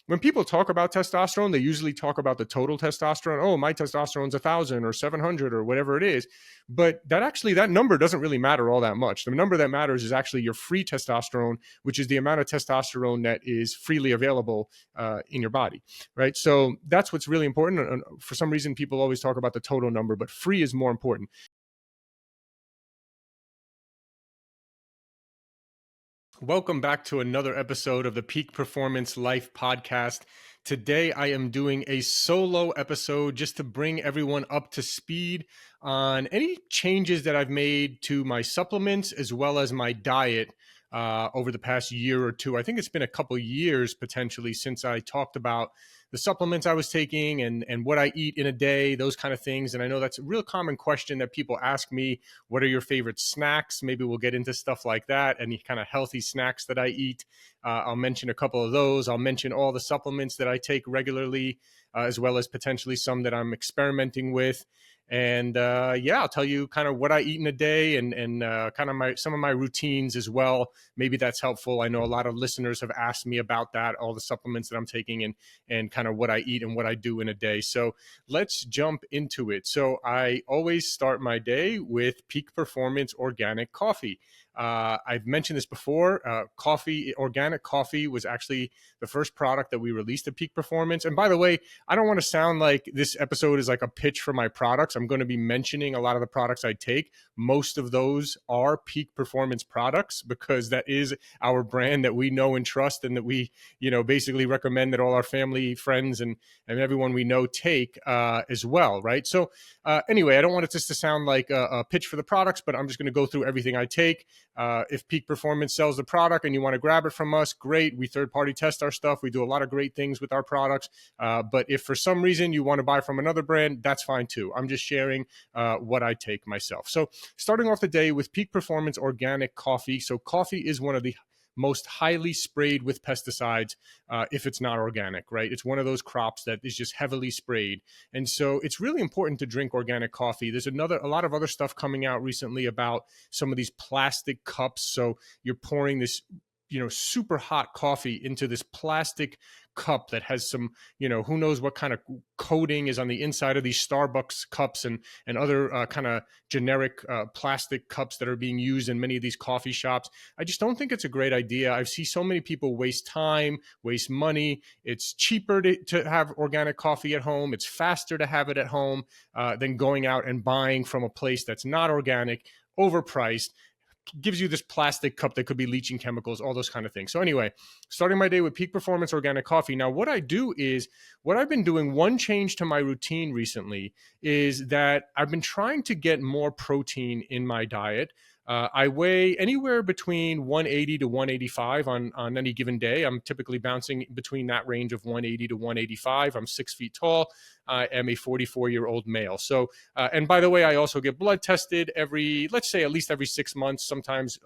when people talk about testosterone, they usually talk about the total testosterone. Oh, my testosterone's 1,000 or 700 or whatever it is. But that number doesn't really matter all that much. The number that matters is actually your free testosterone, which is the amount of testosterone that is freely available in your body, right? So that's what's really important. And for some reason, people always talk about the total number, but free is more important. Welcome back to another episode of the Peak Performance Life podcast. Today, I am doing a solo episode just to bring everyone up to speed on any changes that I've made to my supplements as well as my diet over the past year or two. I think it's been a couple years potentially since I talked about the supplements I was taking and what I eat in a day, those kind of things. And I know that's a real common question that people ask me. What are your favorite snacks? Maybe we'll get into stuff like that. Any kind of healthy snacks that I eat. I'll mention a couple of those. I'll mention all the supplements that I take regularly, as well as potentially some that I'm experimenting with. And I'll tell you kind of what I eat in a day and kind of some of my routines as well. Maybe that's helpful. I know a lot of listeners have asked me about that, all the supplements that I'm taking and kind of what I eat and what I do in a day. So let's jump into it. So I always start my day with Peak Performance Organic Coffee. I've mentioned this before. Organic coffee was actually the first product that we released at Peak Performance. And by the way, I don't want to sound like this episode is like a pitch for my products. I'm going to be mentioning a lot of the products I take. Most of those are Peak Performance products because that is our brand that we know and trust and that we, basically recommend that all our family, friends, and everyone we know take as well, right? So anyway, I don't want it just to sound like a pitch for the products, but I'm just going to go through everything I take. If Peak Performance sells the product and you want to grab it from us, great. We third-party test our stuff. We do a lot of great things with our products. But if for some reason you want to buy from another brand, that's fine too. I'm just sharing what I take myself. So starting off the day with Peak Performance Organic Coffee. So coffee is one of the most highly sprayed with pesticides if it's not organic, right? It's one of those crops that is just heavily sprayed. And so it's really important to drink organic coffee. There's a lot of other stuff coming out recently about some of these plastic cups. So you're pouring this super hot coffee into this plastic cup that has some, who knows what kind of coating is on the inside of these Starbucks cups and other kind of generic plastic cups that are being used in many of these coffee shops. I just don't think it's a great idea. I've seen so many people waste time, waste money. It's cheaper to have organic coffee at home. It's faster to have it at home than going out and buying from a place that's not organic, overpriced, gives you this plastic cup that could be leaching chemicals, all those kind of things. So anyway, starting my day with Peak Performance Organic Coffee. Now, what I've been doing, one change to my routine recently is that I've been trying to get more protein in my diet. I weigh anywhere between 180 to 185 on any given day. I'm typically bouncing between that range of 180 to 185. I'm 6 feet tall. I am a 44-year-old male. So, and by the way, I also get blood tested let's say at least every 6 months, sometimes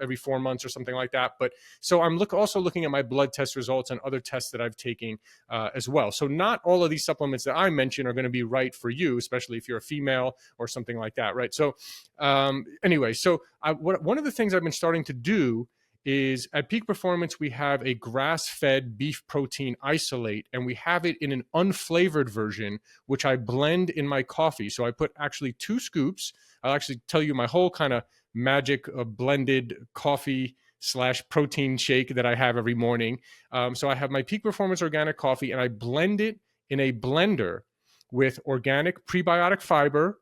every 4 months or something like that. But so I'm also looking at my blood test results and other tests that I've taken as well. So not all of these supplements that I mentioned are going to be right for you, especially if you're a female or something like that, right? So anyway, one of the things I've been starting to do is at Peak Performance, we have a grass-fed beef protein isolate, and we have it in an unflavored version, which I blend in my coffee. So I put actually 2 scoops. I'll actually tell you my whole kind of magic blended coffee / protein shake that I have every morning. So I have my Peak Performance Organic Coffee, and I blend it in a blender with organic prebiotic fiber,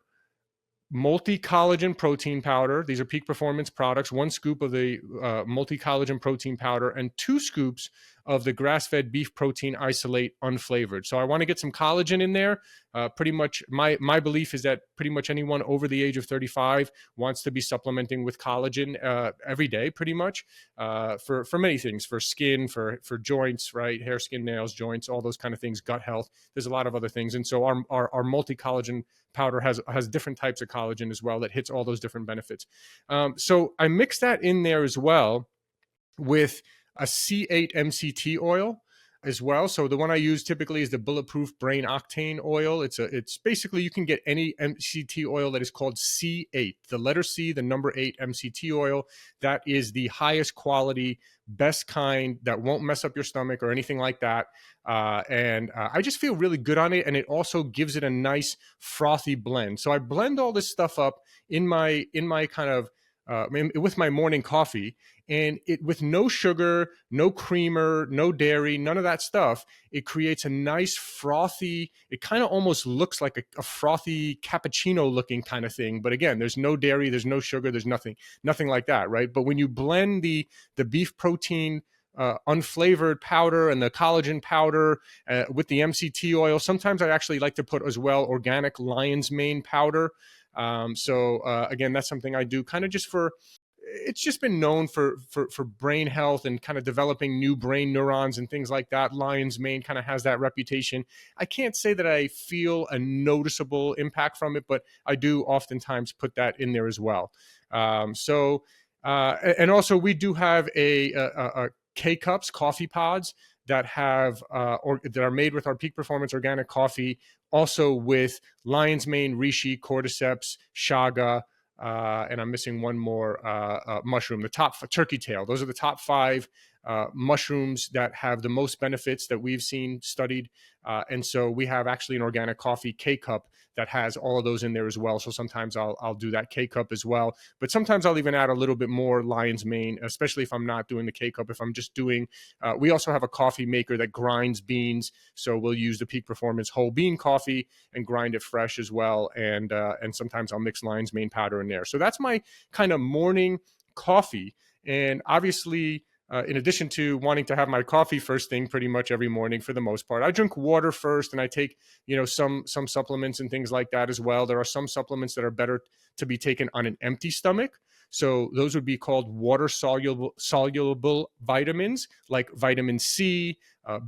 multi-collagen protein powder. These are Peak Performance products. 1 scoop of the multi-collagen protein powder and 2 scoops of the grass-fed beef protein isolate unflavored. So I want to get some collagen in there. Pretty much my belief is that pretty much anyone over the age of 35 wants to be supplementing with collagen every day, pretty much for many things, for skin, for joints, right? Hair, skin, nails, joints, all those kind of things, gut health. There's a lot of other things. And so our multi-collagen powder has different types of collagen as well that hits all those different benefits. So I mix that in there as well with a C8 MCT oil. as well. So the one I use typically is the Bulletproof Brain Octane oil. It's basically, you can get any MCT oil that is called C8, the letter C, the number 8 MCT oil. That is the highest quality, best kind that won't mess up your stomach or anything like that. I just feel really good on it, and it also gives it a nice frothy blend. So I blend all this stuff up in my kind of with my morning coffee, and it, with no sugar, no creamer, no dairy, none of that stuff, it creates a nice frothy, it kind of almost looks like a frothy cappuccino looking kind of thing. But again, there's no dairy, there's no sugar, there's nothing like that, right? But when you blend the beef protein unflavored powder and the collagen powder with the MCT oil, sometimes I actually like to put as well organic lion's mane powder. Again, that's something I do kind of just for, it's just been known for brain health and kind of developing new brain neurons and things like that. Lion's mane kind of has that reputation. I can't say that I feel a noticeable impact from it, but I do oftentimes put that in there as well. And also we do have a K-Cups coffee pods that have or that are made with our Peak Performance organic coffee, also with lion's mane, reishi, cordyceps, chaga, and I'm missing one more mushroom, the top turkey tail. Those are the top 5 mushrooms that have the most benefits that we've seen studied. And so we have actually an organic coffee K-Cup that has all of those in there as well. So sometimes I'll do that K-Cup as well. But sometimes I'll even add a little bit more lion's mane, especially if I'm not doing the K-Cup. If I'm just doing, we also have a coffee maker that grinds beans. So we'll use the Peak Performance whole bean coffee and grind it fresh as well. And sometimes I'll mix lion's mane powder in there. So that's my kind of morning coffee. And obviously, in addition to wanting to have my coffee first thing pretty much every morning for the most part, I drink water first, and I take, some supplements and things like that as well. There are some supplements that are better to be taken on an empty stomach. So those would be called water soluble vitamins, like vitamin C,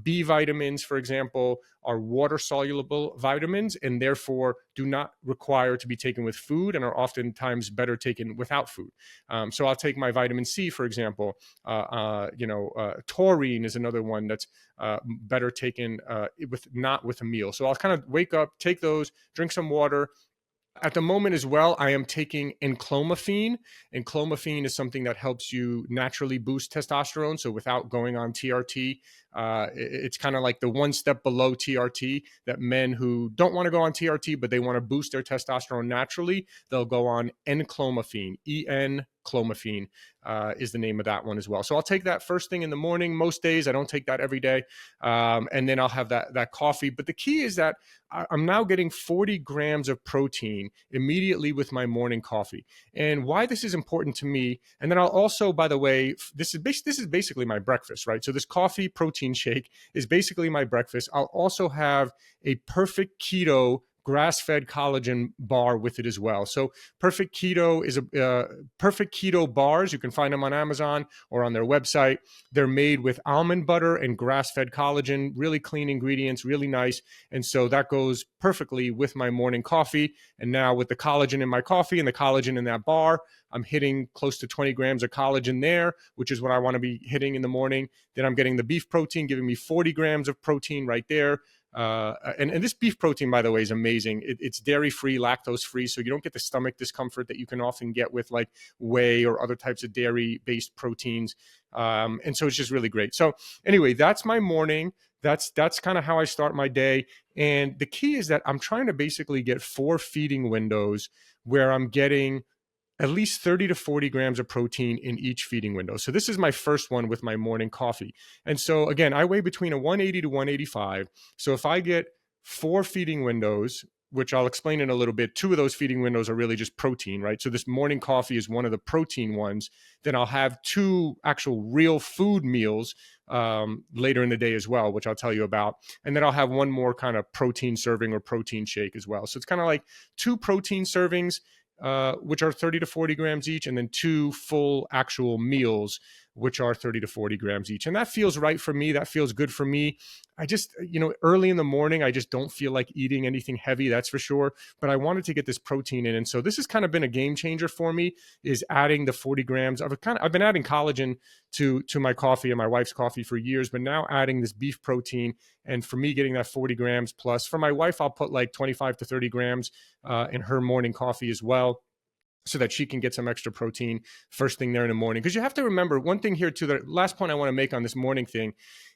B vitamins, for example, are water soluble vitamins, and therefore do not require to be taken with food, and are oftentimes better taken without food. So I'll take my vitamin C, for example. Taurine is another one that's better taken not with a meal. So I'll kind of wake up, take those, drink some water. At the moment as well, I am taking enclomiphene. Enclomiphene is something that helps you naturally boost testosterone. So without going on TRT, it's kind of like the one step below TRT, that men who don't want to go on TRT, but they want to boost their testosterone naturally, they'll go on enclomiphene. Clomiphene is the name of that one as well. So I'll take that first thing in the morning. Most days I don't take that every day, and then I'll have that coffee. But the key is that I'm now getting 40 grams of protein immediately with my morning coffee. And why this is important to me, and then I'll also, by the way, this is basically my breakfast, right? So this coffee protein shake is basically my breakfast. I'll also have a Perfect Keto grass-fed collagen bar with it as well. So Perfect Keto is Perfect Keto bars. You can find them on Amazon or on their website. They're made with almond butter and grass-fed collagen, really clean ingredients, really nice. And so that goes perfectly with my morning coffee. And now with the collagen in my coffee and the collagen in that bar, I'm hitting close to 20 grams of collagen there, which is what I want to be hitting in the morning. Then I'm getting the beef protein, giving me 40 grams of protein right there. And this beef protein, by the way, is amazing. It's dairy-free, lactose-free, so you don't get the stomach discomfort that you can often get with like whey or other types of dairy-based proteins. And so it's just really great. So anyway, that's my morning. That's kind of how I start my day. And the key is that I'm trying to basically get 4 feeding windows where I'm getting at least 30 to 40 grams of protein in each feeding window. So this is my first one with my morning coffee. And so again, I weigh between a 180 to 185. So if I get 4 feeding windows, which I'll explain in a little bit, 2 of those feeding windows are really just protein, right? So this morning coffee is one of the protein ones. Then I'll have 2 actual real food meals later in the day as well, which I'll tell you about. And then I'll have one more kind of protein serving or protein shake as well. So it's kind of like 2 protein servings, which are 30 to 40 grams each, and then 2 full actual meals which are 30 to 40 grams each. And that feels right for me. That feels good for me. I just, early in the morning, I just don't feel like eating anything heavy, that's for sure. But I wanted to get this protein in. And so this has kind of been a game changer for me, is adding the 40 grams. I've been adding collagen to my coffee and my wife's coffee for years, but now adding this beef protein, and for me getting that 40 grams plus. For my wife, I'll put like 25 to 30 grams in her morning coffee as well, so that she can get some extra protein first thing there in the morning. Because you have to remember one thing here too, the last point I want to make on this morning thing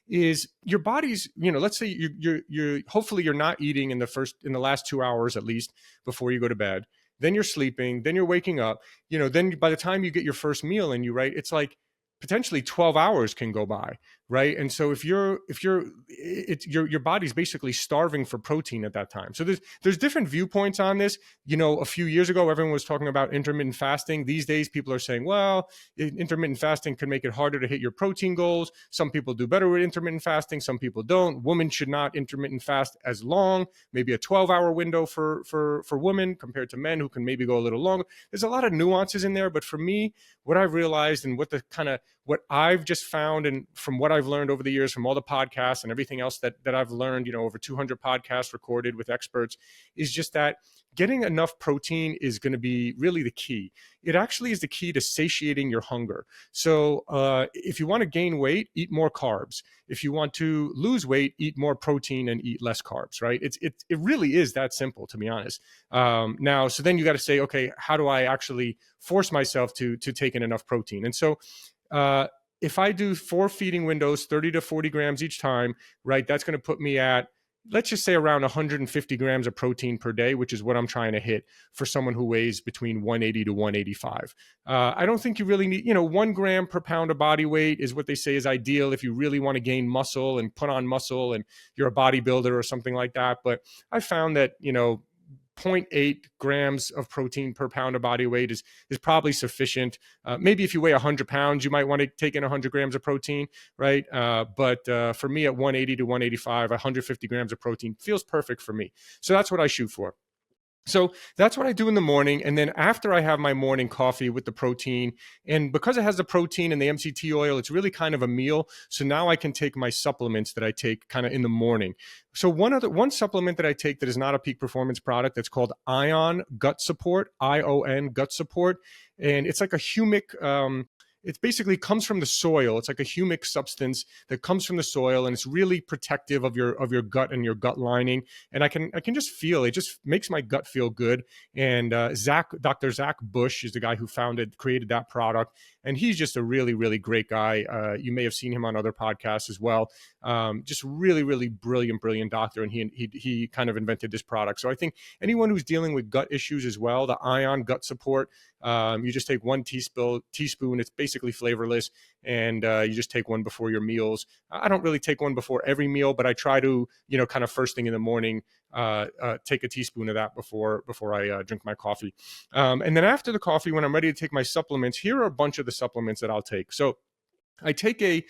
is your body's, let's say you're hopefully you're not eating in the last 2 hours at least before you go to bed. Then you're sleeping, then you're waking up, then by the time you get your first meal in you, right, it's like potentially 12 hours can go by, right? And so if your body's basically starving for protein at that time. So there's different viewpoints on this. A few years ago, everyone was talking about intermittent fasting. These days, people are saying, well, intermittent fasting could make it harder to hit your protein goals. Some people do better with intermittent fasting. Some people don't. Women should not intermittent fast as long, maybe a 12-hour window for women compared to men who can maybe go a little longer. There's a lot of nuances in there. But for me, what I've realized and what I've just found, and from what I've learned over the years from all the podcasts and everything else that I've learned, over 200 podcasts recorded with experts, is just that getting enough protein is going to be really the key. It actually is the key to satiating your hunger. So if you want to gain weight, eat more carbs. If you want to lose weight, eat more protein and eat less carbs, right? It really is that simple, to be honest. Now, so then you got to say, okay, how do I actually force myself to take in enough protein? And so if I do 4 feeding windows, 30 to 40 grams each time, right, that's going to put me at, let's just say, around 150 grams of protein per day, which is what I'm trying to hit for someone who weighs between 180 to 185. I don't think you really need, 1 gram per pound of body weight is what they say is ideal if you really want to gain muscle and put on muscle and you're a bodybuilder or something like that. But I found that, 0.8 grams of protein per pound of body weight is probably sufficient. Maybe if you weigh 100 pounds, you might want to take in 100 grams of protein, right? But for me at 180 to 185, 150 grams of protein feels perfect for me. So that's what I shoot for. So that's what I do in the morning. And then after I have my morning coffee with the protein, and because it has the protein and the MCT oil, it's really kind of a meal. So now I can take my supplements that I take kind of in the morning. So one supplement that I take that is not a peak performance product, that's called Ion Gut Support, ION Gut Support. And it's like a humic, it basically comes from the soil. It's like a humic substance that comes from the soil, and it's really protective of your gut and your gut lining. And I can just feel it. Just makes my gut feel good. And Dr. Zach Bush is the guy who created that product, and he's just a really, really great guy. You may have seen him on other podcasts as well. Just really, really brilliant doctor, and he kind of invented this product. So I think anyone who's dealing with gut issues as well, the Ion Gut Support. You just take 1 teaspoon. It's basically flavorless, and you just take one before your meals. I don't really take one before every meal, but I try to, kind of first thing in the morning, take a teaspoon of that before I drink my coffee. And then after the coffee, when I'm ready to take my supplements, here are a bunch of the supplements that I'll take. So I take a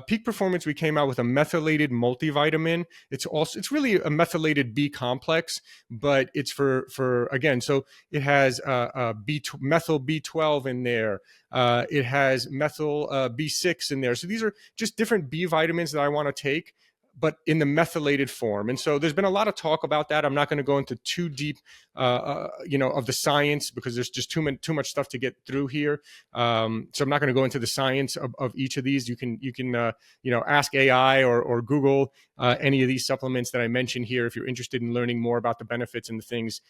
Peak Performance. We came out with a methylated multivitamin. It's really a methylated B complex, but it's for again. So it has methyl B12 in there. It has methyl B6 in there. So these are just different B vitamins that I want to take, but in the methylated form. And so there's been a lot of talk about that. I'm not going to go into too deep, of the science, because there's just too much stuff to get through here. So I'm not going to go into the science of each of these. You can ask AI or Google any of these supplements that I mentioned here if you're interested in learning more about the benefits and the things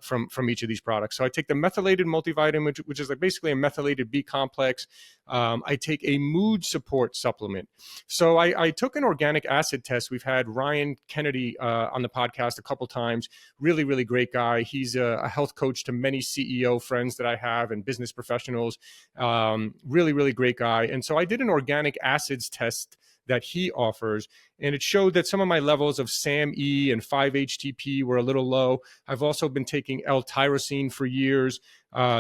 from each of these products. So I take the methylated multivitamin, which is like basically a methylated B complex. I take a mood support supplement. So I took an organic acid test. We've had Ryan Kennedy on the podcast a couple times. Really, really great guy. He's a health coach to many CEO friends that I have and business professionals. Really, really great guy. And so I did an organic acids test that he offers, and it showed that some of my levels of SAMe and 5-HTP were a little low. I've also been taking L-tyrosine for years.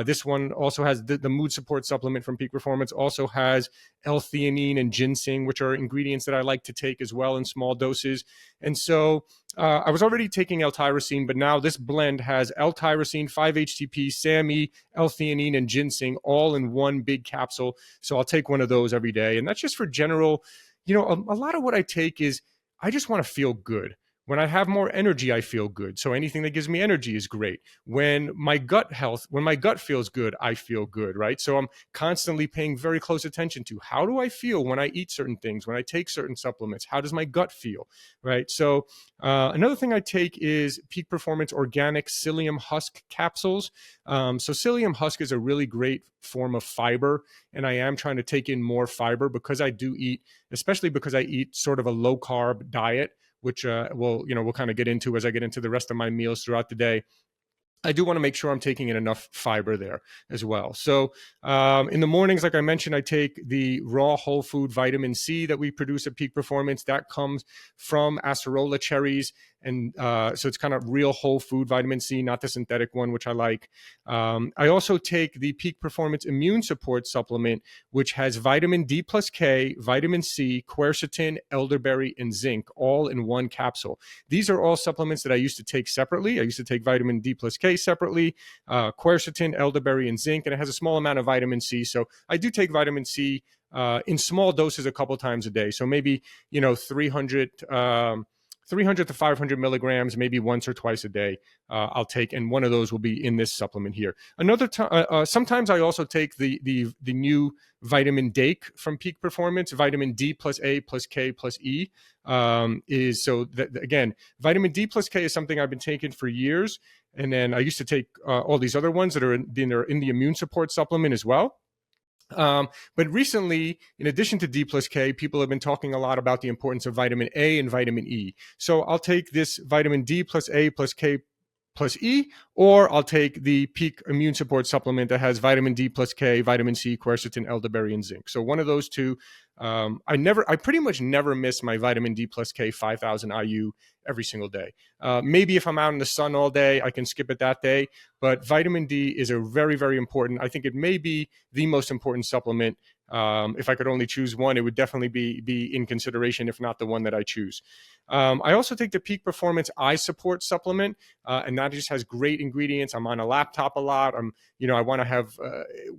This one also has the mood support supplement from Peak Performance, also has L-theanine and ginseng, which are ingredients that I like to take as well in small doses. And so I was already taking L-tyrosine, but now this blend has L-tyrosine, 5-HTP, SAMe, L-theanine, and ginseng all in one big capsule. So I'll take one of those every day. And that's just for general, a lot of what I take is I just want to feel good. When I have more energy, I feel good. So anything that gives me energy is great. When my gut feels good, I feel good, right? So I'm constantly paying very close attention to how do I feel when I eat certain things, when I take certain supplements, how does my gut feel, right? So another thing I take is Peak Performance Organic Psyllium Husk capsules. So psyllium husk is a really great form of fiber, and I am trying to take in more fiber because I do eat, especially because I eat sort of a low carb diet, which we'll kind of get into as I get into the rest of my meals throughout the day. I do want to make sure I'm taking in enough fiber there as well. So in the mornings, like I mentioned, I take the raw whole food vitamin C that we produce at Peak Performance. That comes from acerola cherries. And so it's kind of real whole food vitamin C, not the synthetic one, which I like. I also take the Peak Performance Immune Support Supplement, which has vitamin D plus K, vitamin C, quercetin, elderberry, and zinc all in one capsule. These are all supplements that I used to take separately. I used to take vitamin D plus K separately, quercetin, elderberry, and zinc, and it has a small amount of vitamin C. So I do take vitamin C in small doses a couple times a day. So maybe 300 to 500 milligrams, maybe once or twice a day, I'll take, and one of those will be in this supplement here. Sometimes I also take the new vitamin Dake from Peak Performance, vitamin D plus A plus K plus E. Again, vitamin D plus K is something I've been taking for years, and then I used to take all these other ones that are in the immune support supplement as well. But recently, in addition to D plus K, people have been talking a lot about the importance of vitamin A and vitamin E. So I'll take this vitamin D plus A plus K plus E, or I'll take the Peak Immune Support Supplement that has vitamin D plus K, vitamin C, quercetin, elderberry, and zinc. So one of those two. I pretty much never miss my vitamin D plus K 5,000 IU every single day. Maybe if I'm out in the sun all day, I can skip it that day. But vitamin D is a very, very important. I think it may be the most important supplement. If I could only choose one, it would definitely be in consideration, if not the one that I choose. I also take the Peak Performance Eye Support Supplement, and that just has great ingredients. I'm on a laptop a lot. I want to have,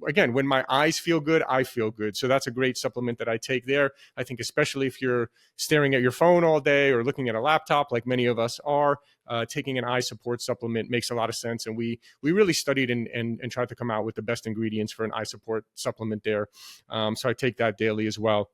again, when my eyes feel good, I feel good. So that's a great supplement that I take there. I think especially if you're staring at your phone all day or looking at a laptop, like many of us are, taking an eye support supplement makes a lot of sense. And we really studied and tried to come out with the best ingredients for an eye support supplement there. So I take that daily as well.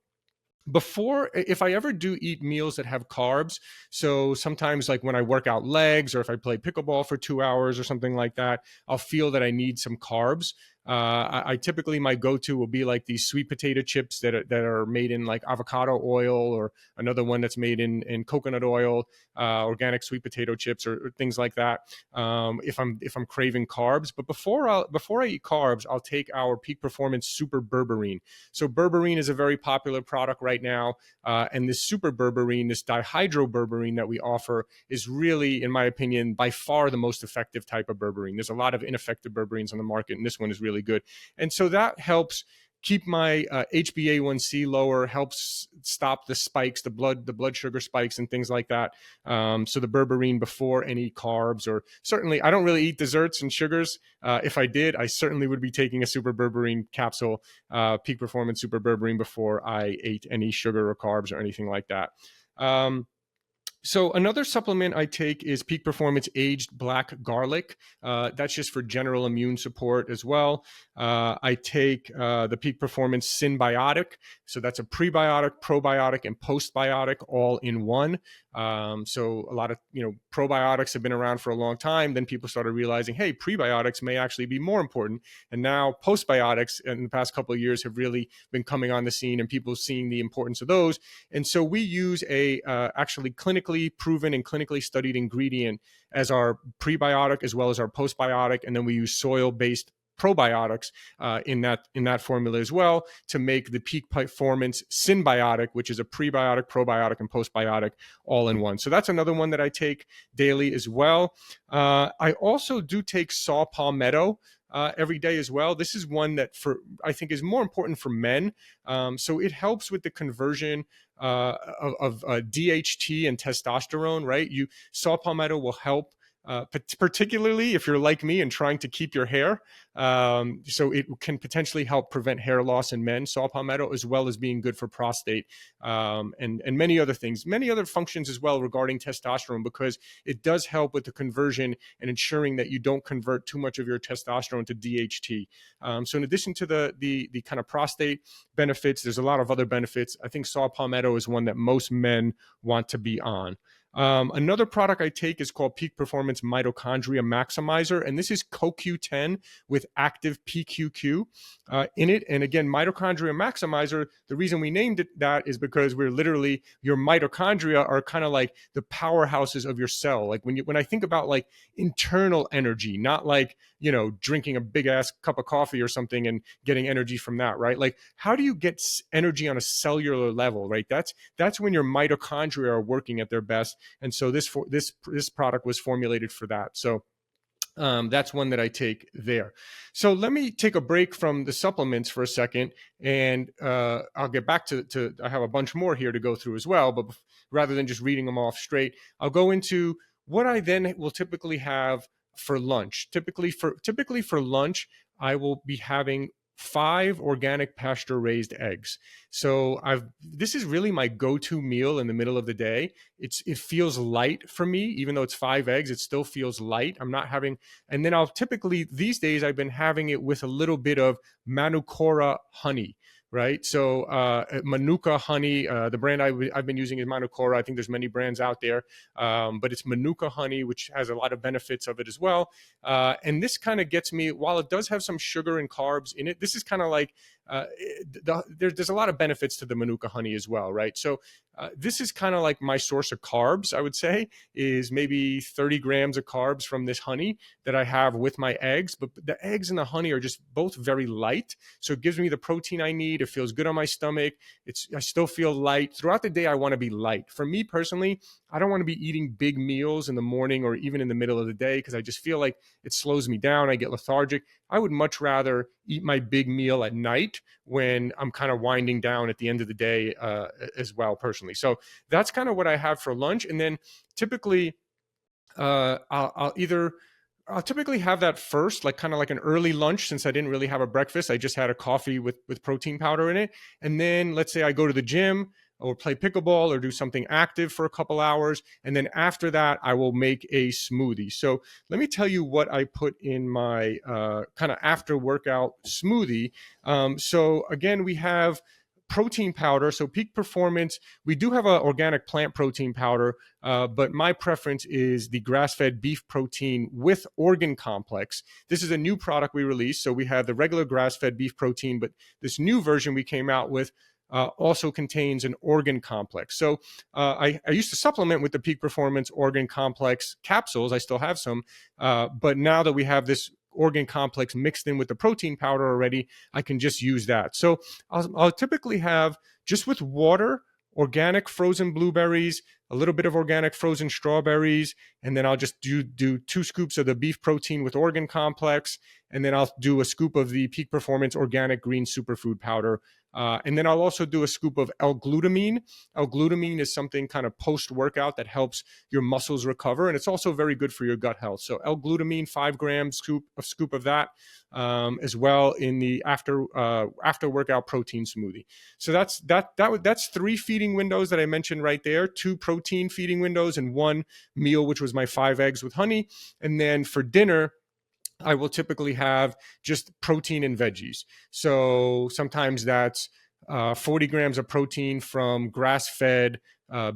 If I ever do eat meals that have carbs, so sometimes like when I work out legs or if I play pickleball for 2 hours or something like that, I'll feel that I need some carbs. I typically, my go-to will be like these sweet potato chips that are made in like avocado oil, or another one that's made in coconut oil, organic sweet potato chips, or things like that. If I'm craving carbs, but before I eat carbs, I'll take our Peak Performance Super Berberine. So berberine is a very popular product right now, and this super berberine, this dihydroberberine that we offer, is really, in my opinion, by far the most effective type of berberine. There's a lot of ineffective berberines on the market, and this one is really good. And so that helps keep my HbA1c lower, helps stop the spikes, the blood sugar spikes and things like that. So the berberine before any carbs, or certainly I don't really eat desserts and sugars. If I did, I certainly would be taking a super berberine capsule, Peak Performance Super Berberine, before I ate any sugar or carbs or anything like that. So another supplement I take is Peak Performance Aged Black Garlic. That's just for general immune support as well. I take the Peak Performance Synbiotic. So that's a prebiotic, probiotic, and postbiotic all in one. So a lot of probiotics have been around for a long time. Then people started realizing, hey, prebiotics may actually be more important. And now postbiotics in the past couple of years have really been coming on the scene, and people seeing the importance of those. And so we use a actually clinically proven and clinically studied ingredient as our prebiotic as well as our postbiotic, and then we use soil-based probiotics in that formula as well to make the Peak Performance Synbiotic, which is a prebiotic, probiotic, and postbiotic all in one. So that's another one that I take daily as well. I also do take saw palmetto. every day as well. This is one that I think is more important for men. So it helps with the conversion of DHT and testosterone, right? Saw palmetto will help, particularly if you're like me and trying to keep your hair. So it can potentially help prevent hair loss in men, saw palmetto, as well as being good for prostate, and many other things, many other functions as well regarding testosterone, because it does help with the conversion and ensuring that you don't convert too much of your testosterone to DHT. So in addition to the kind of prostate benefits, there's a lot of other benefits. I think saw palmetto is one that most men want to be on. Another product I take is called Peak Performance Mitochondria Maximizer, and this is CoQ10 with active PQQ in it. And again, Mitochondria Maximizer, the reason we named it that is because we're literally, your mitochondria are kind of like the powerhouses of your cell. Like when I think about like internal energy, not like, drinking a big ass cup of coffee or something and getting energy from that, right? Like, how do you get energy on a cellular level, right? That's when your mitochondria are working at their best. And so this product was formulated for that. So that's one that I take there. So let me take a break from the supplements for a second, and I'll get back to I have a bunch more here to go through as well, but rather than just reading them off straight, I'll go into what I then will typically have for lunch. Typically for lunch, I will be having 5 organic pasture raised eggs. So this is really my go-to meal in the middle of the day. It feels light for me, even though it's 5 eggs, it still feels light. I'm not having, and then I'll typically, these days I've been having it with a little bit of Manuka honey. Right. So Manuka honey, the brand I've been using is Manuka. I think there's many brands out there, but it's Manuka honey, which has a lot of benefits of it as well. And this kind of gets me, while it does have some sugar and carbs in it, this is kind of like, there's a lot of benefits to the Manuka honey as well, right? So this is kind of like my source of carbs, I would say, is maybe 30 grams of carbs from this honey that I have with my eggs. But the eggs and the honey are just both very light. So it gives me the protein I need. It feels good on my stomach. I still feel light. Throughout the day, I want to be light. For me personally, I don't want to be eating big meals in the morning or even in the middle of the day, because I just feel like it slows me down. I get lethargic. I would much rather eat my big meal at night when I'm kind of winding down at the end of the day as well, personally. So that's kind of what I have for lunch. And then typically I'll typically have that first, like kind of like an early lunch, since I didn't really have a breakfast. I just had a coffee with protein powder in it. And then let's say I go to the gym or play pickleball or do something active for a couple hours. And then after that, I will make a smoothie. So let me tell you what I put in my kind of after workout smoothie. So again, we have protein powder. So Peak Performance, we do have an organic plant protein powder, but my preference is the grass-fed beef protein with organ complex. This is a new product we released. So we have the regular grass-fed beef protein, but this new version we came out with also contains an organ complex. So I used to supplement with the Peak Performance organ complex capsules. I still have some, but now that we have this organ complex mixed in with the protein powder already, I can just use that. So I'll typically have, just with water, organic frozen blueberries, a little bit of organic frozen strawberries, and then I'll just do 2 scoops of the beef protein with organ complex, and then I'll do a scoop of the Peak Performance organic green superfood powder. And then I'll also do a scoop of L-glutamine. L-glutamine is something kind of post-workout that helps your muscles recover, and it's also very good for your gut health. So L-glutamine, 5 grams scoop of that, as well in the after workout protein smoothie. So that's 3 feeding windows that I mentioned right there: 2 protein feeding windows and 1 meal, which was my 5 eggs with honey. And then for dinner, I will typically have just protein and veggies. So sometimes that's 40 grams of protein from grass-fed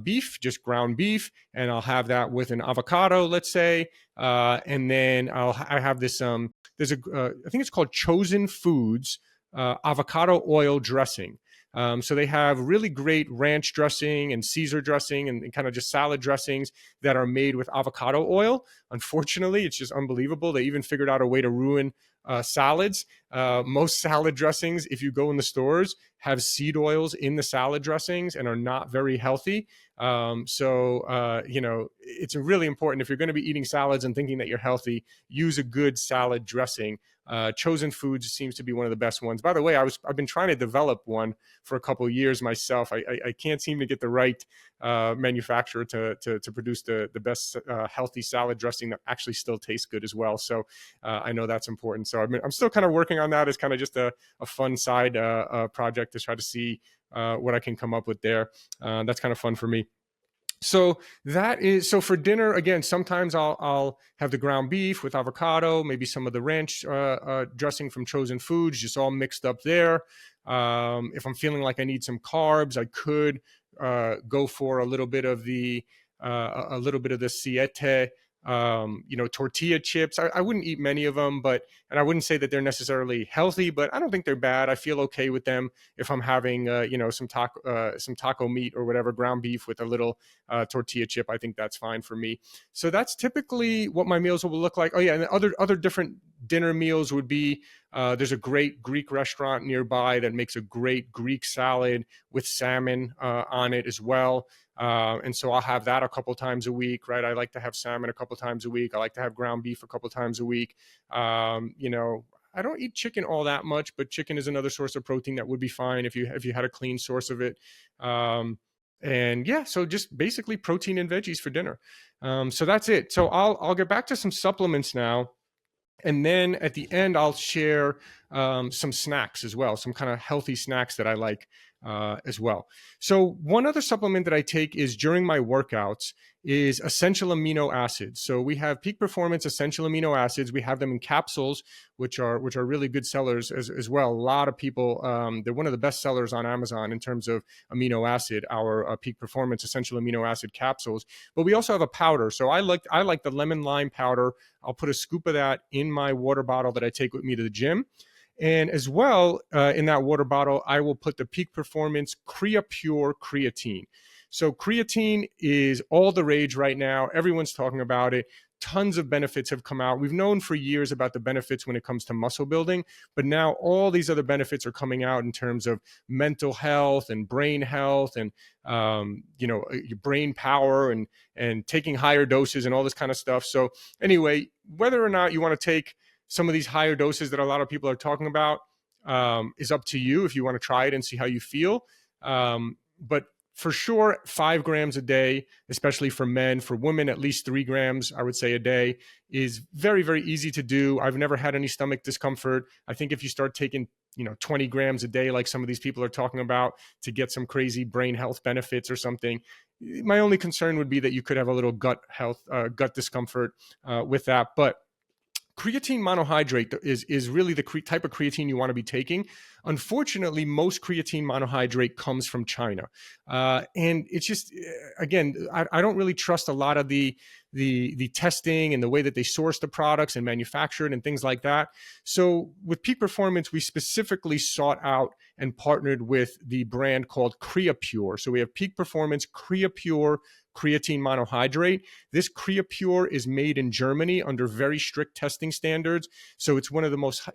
beef, just ground beef, and I'll have that with an avocado, let's say, and then I have this. There's I think it's called Chosen Foods avocado oil dressing. So they have really great ranch dressing and Caesar dressing and kind of just salad dressings that are made with avocado oil. Unfortunately, it's just unbelievable. They even figured out a way to ruin salads. Most salad dressings, if you go in the stores, have seed oils in the salad dressings and are not very healthy. It's really important if you're going to be eating salads and thinking that you're healthy, use a good salad dressing. Chosen Foods seems to be one of the best ones. By the way, I've been trying to develop one for a couple of years myself. I can't seem to get the right manufacturer to produce the best healthy salad dressing that actually still tastes good as well. So I know that's important. So I'm still kind of working on that as kind of just a fun side project to try to see what I can come up with there. That's kind of fun for me. So for dinner again. Sometimes I'll have the ground beef with avocado, maybe some of the ranch dressing from Chosen Foods, just all mixed up there. If I'm feeling like I need some carbs, I could go for a little bit of the siete, tortilla chips. I wouldn't eat many of them, and I wouldn't say that they're necessarily healthy, but I don't think they're bad. I feel okay with them if I'm having, some taco meat or whatever, ground beef with a little tortilla chip. I think that's fine for me. So that's typically what my meals will look like. Oh yeah, and other different dinner meals would be, there's a great Greek restaurant nearby that makes a great Greek salad with salmon on it as well. And so I'll have that a couple times a week, right? I like to have salmon a couple times a week. I like to have ground beef a couple times a week. I don't eat chicken all that much, but chicken is another source of protein that would be fine if you had a clean source of it. So just basically protein and veggies for dinner. So that's it. So I'll get back to some supplements now. And then at the end, I'll share some snacks as well, some kind of healthy snacks that I like as well. So one other supplement that I take is during my workouts is essential amino acids. So we have Peak Performance essential amino acids. We have them in capsules, which are really good sellers as well. A lot of people, they're one of the best sellers on Amazon in terms of amino acid, our Peak Performance essential amino acid capsules. But we also have a powder. So I like the lemon lime powder. I'll put a scoop of that in my water bottle that I take with me to the gym. And as well, in that water bottle, I will put the Peak Performance CreaPure creatine. So creatine is all the rage right now. Everyone's talking about it. Tons of benefits have come out. We've known for years about the benefits when it comes to muscle building, but now all these other benefits are coming out in terms of mental health and brain health and your brain power and taking higher doses and all this kind of stuff. So anyway, whether or not you want to take some of these higher doses that a lot of people are talking about is up to you if you want to try it and see how you feel. But for sure, 5 grams a day, especially for men. For women, at least 3 grams, I would say, a day is very, very easy to do. I've never had any stomach discomfort. I think if you start taking 20 grams a day, like some of these people are talking about, to get some crazy brain health benefits or something, my only concern would be that you could have a little gut discomfort with that. But creatine monohydrate is really the type of creatine you want to be taking. Unfortunately, most creatine monohydrate comes from China. And it's just, again, I don't really trust a lot of the testing and the way that they source the products and manufacture it and things like that. So with Peak Performance, we specifically sought out and partnered with the brand called CreaPure. So we have Peak Performance CreaPure creatine monohydrate. This CreaPure is made in Germany under very strict testing standards. So it's one of the most,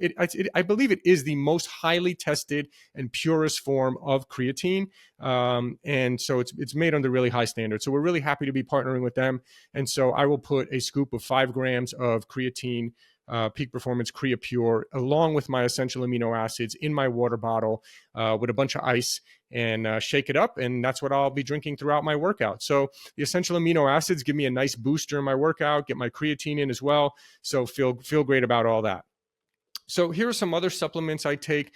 I believe it is the most highly tested and purest form of creatine. And so it's made under really high standards. So we're really happy to be partnering with them. And so I will put a scoop of 5 grams of creatine, Peak Performance CreaPure, along with my essential amino acids in my water bottle with a bunch of ice and shake it up. And that's what I'll be drinking throughout my workout. So the essential amino acids give me a nice boost during my workout, get my creatine in as well. So feel great about all that. So here are some other supplements I take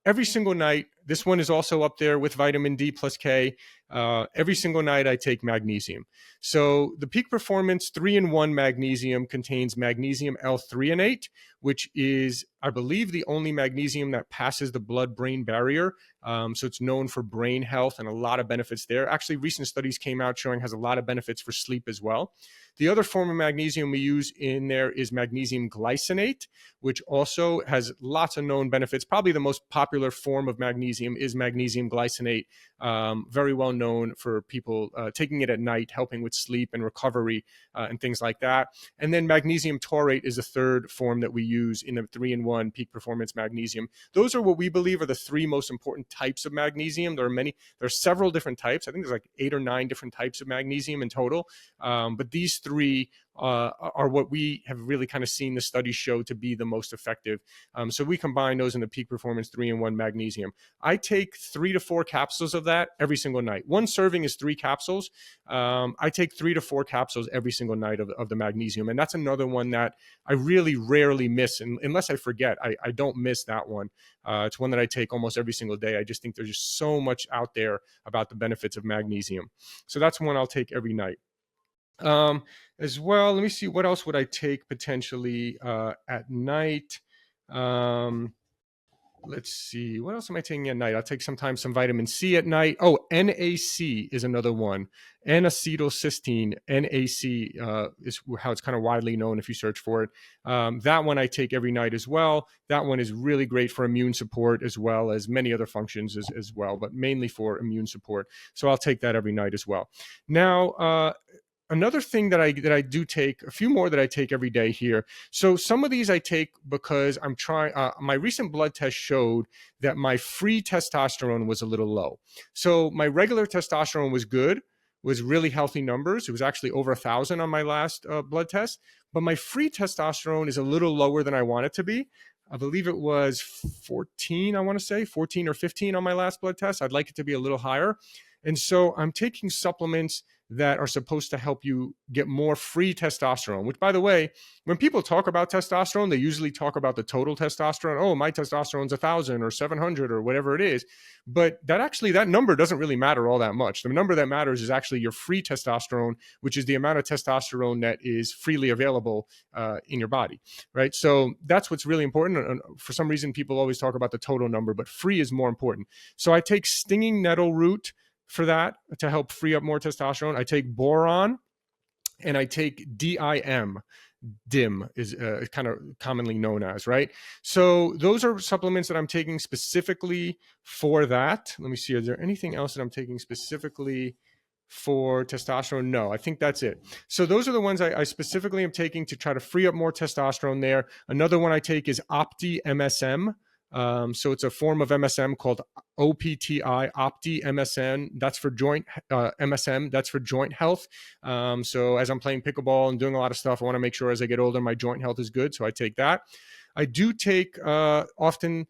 every single night. This one is also up there with vitamin D plus K. Every single night I take magnesium. So the Peak Performance 3-in-1 magnesium contains magnesium L-threonate, which is, I believe, the only magnesium that passes the blood-brain barrier. So it's known for brain health and a lot of benefits there. Actually, recent studies came out showing has a lot of benefits for sleep as well. The other form of magnesium we use in there is magnesium glycinate, which also has lots of known benefits. Probably the most popular form of magnesium is magnesium glycinate very well known for people taking it at night, helping with sleep and recovery and things like that. And then magnesium taurate is the third form that we use in the 3-in-1 Peak Performance Magnesium. Those are what we believe are the three most important types of magnesium. There are several different types. I think there's like 8 or 9 different types of magnesium in total. But these three are what we have really kind of seen the studies show to be the most effective. So we combine those in the Peak Performance 3-in-1 Magnesium. I take 3 to 4 capsules of that every single night. One serving is 3 capsules. I take 3 to 4 capsules every single night of the magnesium. And that's another one that I really rarely miss. And unless I forget, I don't miss that one. It's one that I take almost every single day. I just think there's just so much out there about the benefits of magnesium. So that's one I'll take every night. As well, let me see, what else would I take potentially at night? Let's see, what else am I taking at night? I'll take sometimes some vitamin C at night. Oh, NAC is another one. N-acetylcysteine, NAC is how it's kind of widely known if you search for it. That one I take every night as well. That one is really great for immune support as well as many other functions as well, but mainly for immune support. So I'll take that every night as well. Now, another thing that I do take, a few more that I take every day here. So some of these I take because I'm trying, my recent blood test showed that my free testosterone was a little low. So my regular testosterone was good, was really healthy numbers. It was actually over 1,000 on my last blood test, but my free testosterone is a little lower than I want it to be. I believe it was 14, I want to say 14 or 15 on my last blood test. I'd like it to be a little higher. And so I'm taking supplements that are supposed to help you get more free testosterone, which, by the way, when people talk about testosterone, they usually talk about the total testosterone. Oh, my testosterone's 1,000 or 700 or whatever it is. But that number doesn't really matter all that much. The number that matters is actually your free testosterone, which is the amount of testosterone that is freely available in your body, right? So that's what's really important. And for some reason, people always talk about the total number, but free is more important. So I take stinging nettle root for that to help free up more testosterone. I take boron and I take DIM. DIM is kind of commonly known as, right? So those are supplements that I'm taking specifically for that. Let me see, is there anything else that I'm taking specifically for testosterone? No, I think that's it. So those are the ones I specifically am taking to try to free up more testosterone there. Another one I take is Opti MSM. So it's a form of MSM called OPTI, Opti MSM. That's for joint MSM. That's for joint health. So as I'm playing pickleball and doing a lot of stuff, I want to make sure as I get older, my joint health is good. So I take that. I do take often.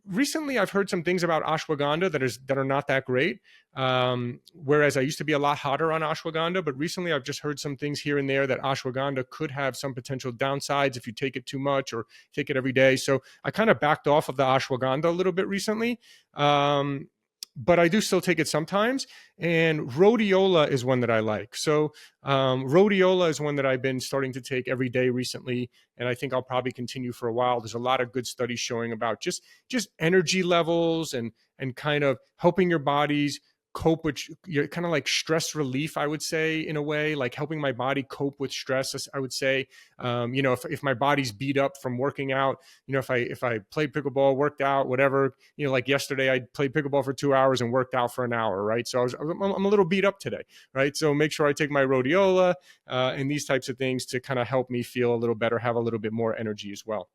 Recently, I've heard some things about ashwagandha that are not that great. Whereas I used to be a lot hotter on ashwagandha, but recently I've just heard some things here and there that ashwagandha could have some potential downsides if you take it too much or take it every day. So I kind of backed off of the ashwagandha a little bit recently. But I do still take it sometimes. And rhodiola is one that I like. So rhodiola is one that I've been starting to take every day recently, and I think I'll probably continue for a while. There's a lot of good studies showing about just energy levels and kind of helping your bodies cope with kind of like stress relief, I would say, in a way, like helping my body cope with stress. I would say, if my body's beat up from working out, if I played pickleball, worked out, whatever, like yesterday I played pickleball for 2 hours and worked out for an hour, right? So I'm a little beat up today, right? So make sure I take my rhodiola and these types of things to kind of help me feel a little better, have a little bit more energy as well.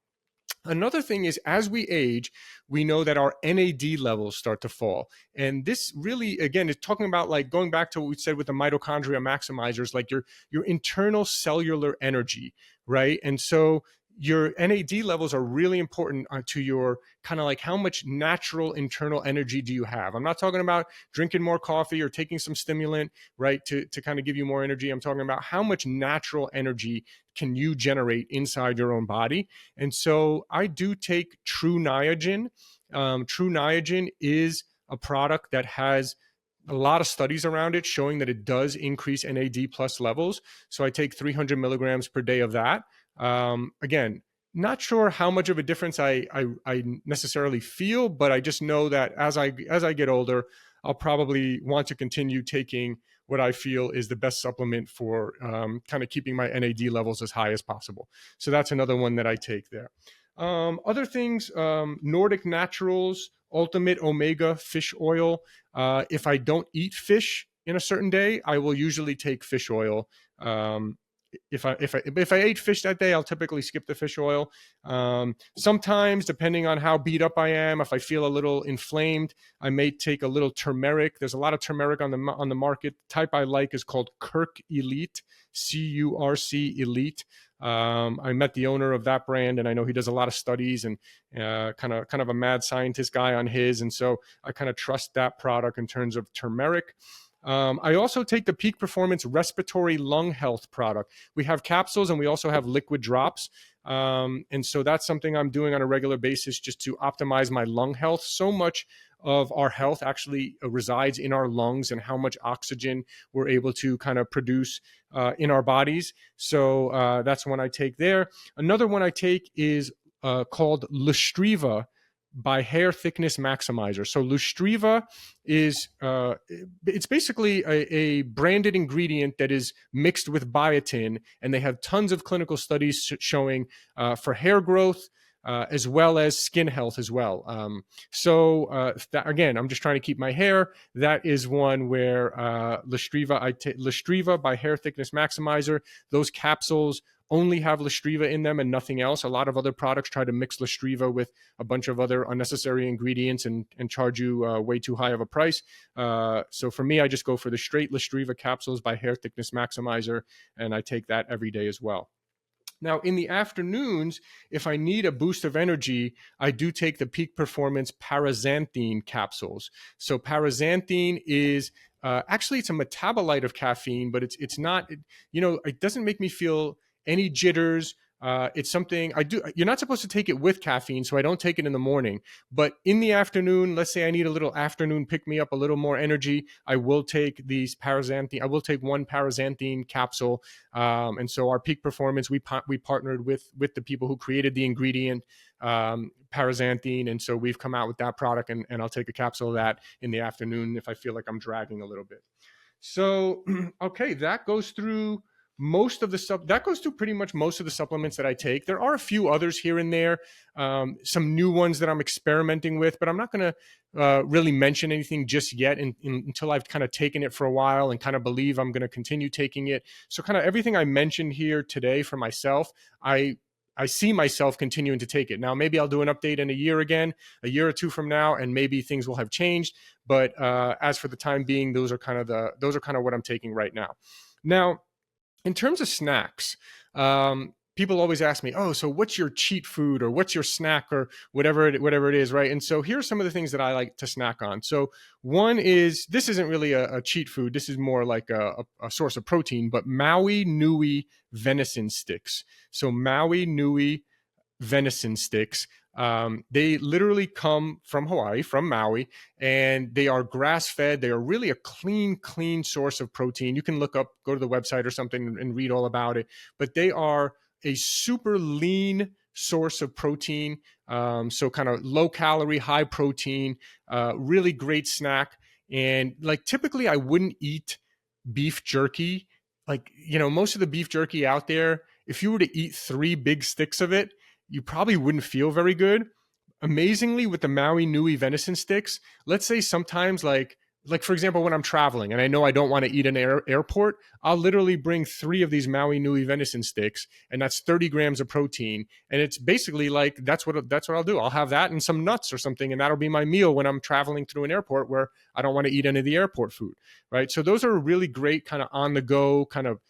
Another thing is, as we age, we know that our NAD levels start to fall. And this really, again, is talking about like going back to what we said with the mitochondria maximizers, like your internal cellular energy, right? And so your NAD levels are really important to your kind of like how much natural internal energy do you have. I'm not talking about drinking more coffee or taking some stimulant, right, to kind of give you more energy. I'm talking about how much natural energy can you generate inside your own body. And so I do take True Niagen. True Niagen is a product that has a lot of studies around it showing that it does increase NAD plus levels. So I take 300 milligrams per day of that. Again, not sure how much of a difference I necessarily feel, but I just know that as I get older, I'll probably want to continue taking what I feel is the best supplement for kind of keeping my NAD levels as high as possible. So that's another one that I take there. Other things, Nordic Naturals Ultimate Omega fish oil. If I don't eat fish in a certain day, I will usually take fish oil. If I ate fish that day, I'll typically skip the fish oil. Sometimes, depending on how beat up I am, if I feel a little inflamed, I may take a little turmeric. There's a lot of turmeric on the market. The type I like is called Curc Elite, CURC Elite. I met the owner of that brand, and I know he does a lot of studies and kind of a mad scientist guy on his, and so I kind of trust that product in terms of turmeric. I also take the Peak Performance Respiratory Lung Health product. We have capsules and we also have liquid drops. And so that's something I'm doing on a regular basis just to optimize my lung health. So much of our health actually resides in our lungs and how much oxygen we're able to kind of produce in our bodies. So that's one I take there. Another one I take is called Lustriva by Hair Thickness Maximizer. So Lustriva is it's basically a branded ingredient that is mixed with biotin, and they have tons of clinical studies showing for hair growth as well as skin health as well. Again, I'm just trying to keep my hair. That is one where Lustriva by Hair Thickness Maximizer. Those capsules only have Lustriva in them and nothing else. A lot of other products try to mix Lustriva with a bunch of other unnecessary ingredients and charge you way too high of a price. So for me, I just go for the straight Lustriva capsules by Hair Thickness Maximizer, and I take that every day as well. Now, in the afternoons, if I need a boost of energy, I do take the Peak Performance Paraxanthine capsules. So paraxanthine is actually it's a metabolite of caffeine, but it's not, it doesn't make me feel any jitters. It's something I do. You're not supposed to take it with caffeine, so I don't take it in the morning. But in the afternoon, let's say I need a little afternoon pick me up, a little more energy, I will take these paraxanthine. I will take one paraxanthine capsule. And so our Peak Performance, we partnered with the people who created the ingredient paraxanthine, and so we've come out with that product, and I'll take a capsule of that in the afternoon if I feel like I'm dragging a little bit. So okay, that goes through pretty much most of the supplements that I take. There are a few others here and there, some new ones that I'm experimenting with, but I'm not going to really mention anything just yet until I've kind of taken it for a while and kind of believe I'm going to continue taking it. So kind of everything I mentioned here today for myself, I see myself continuing to take it. Now, maybe I'll do an update in a year or two from now, and maybe things will have changed. But as for the time being, those are kind of what I'm taking right now. Now, in terms of snacks, people always ask me, "Oh, so what's your cheat food or what's your snack or whatever it is, right?" And so here are some of the things that I like to snack on. So one is, this isn't really a cheat food. This is more like a source of protein, but Maui Nui venison sticks. So Maui Nui venison sticks. They literally come from Hawaii, from Maui, and they are grass-fed. They are really a clean source of protein. You can go to the website or something and read all about it. But they are a super lean source of protein. So kind of low calorie, high protein, really great snack. And like typically I wouldn't eat beef jerky. Like, most of the beef jerky out there, if you were to eat 3 big sticks of it, you probably wouldn't feel very good. Amazingly, with the Maui Nui venison sticks, let's say sometimes like for example, when I'm traveling and I know I don't want to eat in an airport, I'll literally bring 3 of these Maui Nui venison sticks, and that's 30 grams of protein. And it's basically like, that's what I'll do. I'll have that and some nuts or something, and that'll be my meal when I'm traveling through an airport where I don't want to eat any of the airport food, right? So those are a really great kind of on the go kind of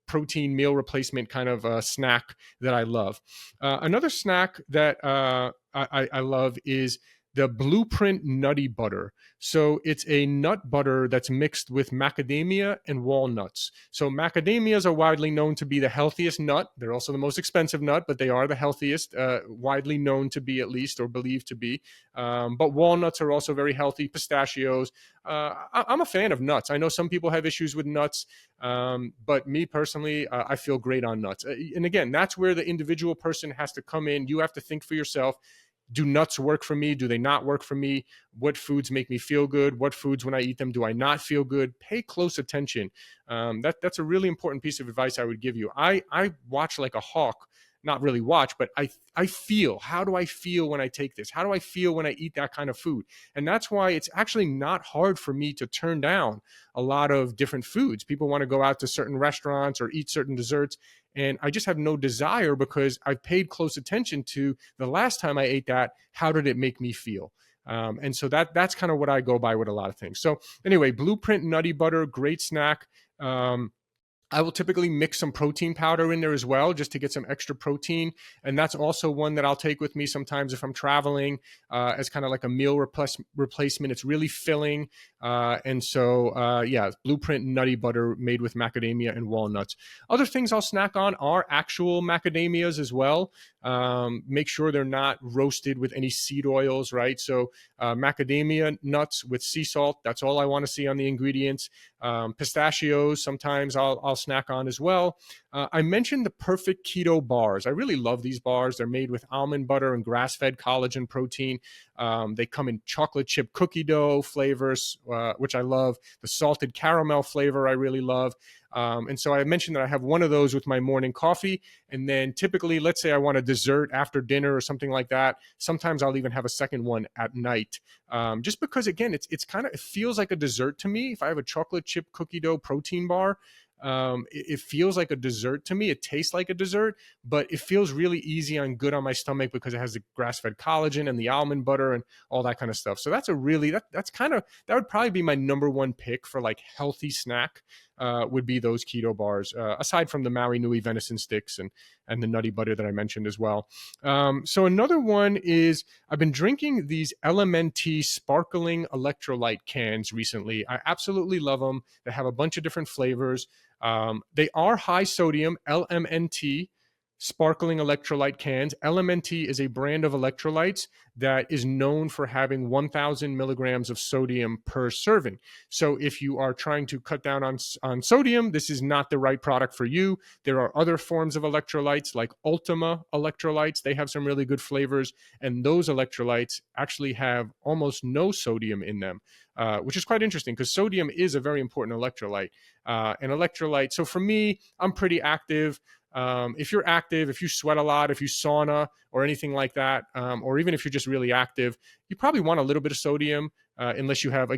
protein meal replacement kind of snack that I love. Another snack that I love is the Blueprint Nutty Butter. So it's a nut butter that's mixed with macadamia and walnuts. So macadamias are widely known to be the healthiest nut. They're also the most expensive nut, but they are the healthiest, widely known to be, at least, or believed to be. But walnuts are also very healthy, pistachios. I'm a fan of nuts. I know some people have issues with nuts, but me personally, I feel great on nuts. And again, that's where the individual person has to come in. You have to think for yourself. Do nuts work for me? Do they not work for me? What foods make me feel good? What foods, when I eat them, do I not feel good? Pay close attention. That's a really important piece of advice I would give you. I watch like a hawk not really watch, but I feel, how do I feel when I take this? How do I feel when I eat that kind of food? And that's why it's actually not hard for me to turn down a lot of different foods. People want to go out to certain restaurants or eat certain desserts, and I just have no desire because I've paid close attention to the last time I ate that. How did it make me feel? And so that's kind of what I go by with a lot of things. So anyway, Blueprint Nutty Butter, great snack. I will typically mix some protein powder in there as well, just to get some extra protein. And that's also one that I'll take with me sometimes if I'm traveling as kind of like a meal replacement. It's really filling. And so, Blueprint Nutty Butter made with macadamia and walnuts. Other things I'll snack on are actual macadamias as well. Make sure they're not roasted with any seed oils, right? So macadamia nuts with sea salt, that's all I want to see on the ingredients. Pistachios, sometimes I'll snack on as well. I mentioned the Perfect Keto bars. I really love these bars. They're made with almond butter and grass-fed collagen protein. They come in chocolate chip cookie dough flavors, which I love. The salted caramel flavor I really love. And so I mentioned that I have one of those with my morning coffee. And then typically, let's say I want a dessert after dinner or something like that. Sometimes I'll even have a second one at night. Just because, again, it feels like a dessert to me. If I have a chocolate chip cookie dough protein bar, it feels like a dessert to me. It tastes like a dessert, but it feels really easy and good on my stomach because it has the grass-fed collagen and the almond butter and all that kind of stuff. So that's that would probably be my number one pick for like healthy snack. Would be those keto bars, aside from the Maui Nui venison sticks and the nutty butter that I mentioned as well. So another one is I've been drinking these LMNT sparkling electrolyte cans recently. I absolutely love them. They have a bunch of different flavors. They are high sodium, LMNT sparkling electrolyte cans. LMNT is a brand of electrolytes that is known for having 1,000 milligrams of sodium per serving. So if you are trying to cut down on sodium, this is not the right product for you. There are other forms of electrolytes like Ultima electrolytes. They have some really good flavors, and those electrolytes actually have almost no sodium in them, which is quite interesting because sodium is a very important electrolyte. So for me, I'm pretty active. If you're active, if you sweat a lot, if you sauna or anything like that, or even if you're just really active, you probably want a little bit of sodium, unless you have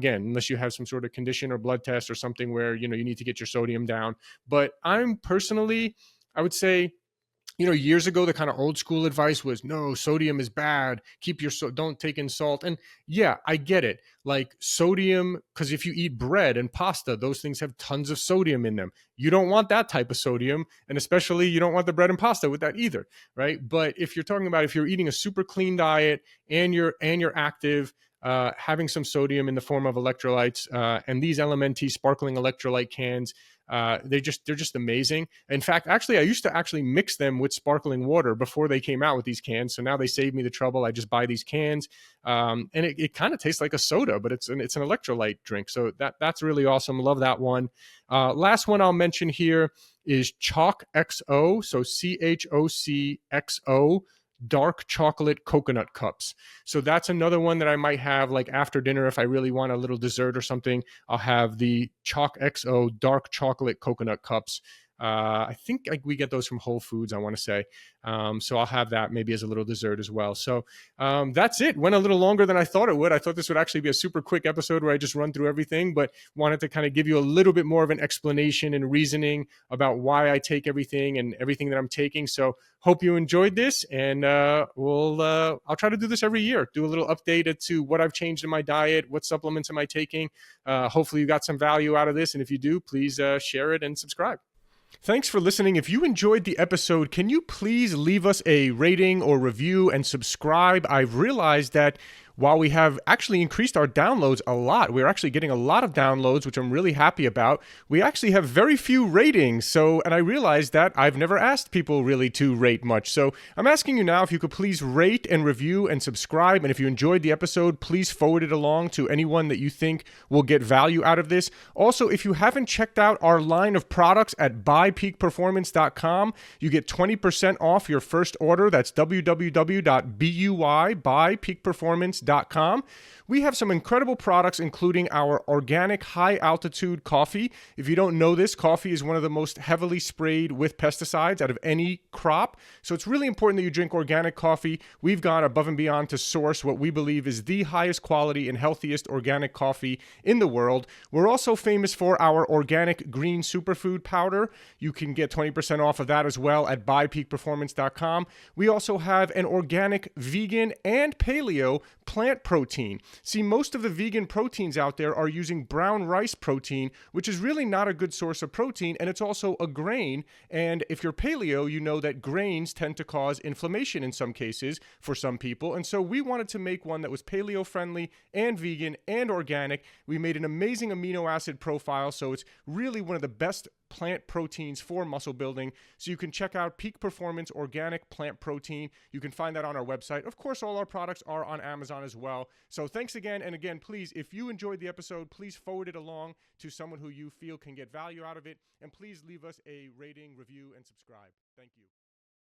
some sort of condition or blood test or something where, you need to get your sodium down. But I would say, years ago, the kind of old school advice was, no, sodium is bad. Don't take in salt. And yeah, I get it. Like sodium, because if you eat bread and pasta, those things have tons of sodium in them. You don't want that type of sodium. And especially you don't want the bread and pasta with that either, right? But if you're eating a super clean diet and you're active, having some sodium in the form of electrolytes, and these LMNT sparkling electrolyte cans, they're just amazing. In fact, actually, I used to actually mix them with sparkling water before they came out with these cans. So now they save me the trouble. I just buy these cans, and it kind of tastes like a soda, but it's an electrolyte drink. So that's really awesome. Love that one. Last one I'll mention here is Choc XO. So CHOCXO. Dark chocolate coconut cups. So that's another one that I might have like after dinner if I really want a little dessert or something. I'll have the Choc XO dark chocolate coconut cups. I think we get those from Whole Foods, I want to say. So I'll have that maybe as a little dessert as well. So that's it. Went a little longer than I thought it would. I thought this would actually be a super quick episode where I just run through everything, but wanted to kind of give you a little bit more of an explanation and reasoning about why I take everything and everything that I'm taking. So hope you enjoyed this, and I'll try to do this every year. Do a little update as to what I've changed in my diet, what supplements am I taking. Hopefully you got some value out of this, and if you do, please share it and subscribe. Thanks for listening. If you enjoyed the episode, can you please leave us a rating or review and subscribe? I've realized that while we have actually increased our downloads a lot, we're actually getting a lot of downloads, which I'm really happy about. We actually have very few ratings. And I realized that I've never asked people really to rate much. So I'm asking you now if you could please rate and review and subscribe. And if you enjoyed the episode, please forward it along to anyone that you think will get value out of this. Also, if you haven't checked out our line of products at buypeakperformance.com, you get 20% off your first order. That's www.buypeakperformance.com. peakperformance.com. We have some incredible products, including our organic high-altitude coffee. If you don't know this, coffee is one of the most heavily sprayed with pesticides out of any crop. So it's really important that you drink organic coffee. We've gone above and beyond to source what we believe is the highest quality and healthiest organic coffee in the world. We're also famous for our organic green superfood powder. You can get 20% off of that as well at buypeakperformance.com. We also have an organic vegan and paleo plant protein. See, most of the vegan proteins out there are using brown rice protein, which is really not a good source of protein, and it's also a grain. And if you're paleo, you know that grains tend to cause inflammation in some cases for some people. And so we wanted to make one that was paleo friendly and vegan and organic. We made an amazing amino acid profile, so it's really one of the best plant proteins for muscle building. So you can check out Peak Performance Organic Plant Protein. You can find that on our website. Of course, all our products are on Amazon as well. So thanks again. And again, please, if you enjoyed the episode, please forward it along to someone who you feel can get value out of it. And please leave us a rating, review, and subscribe. Thank you.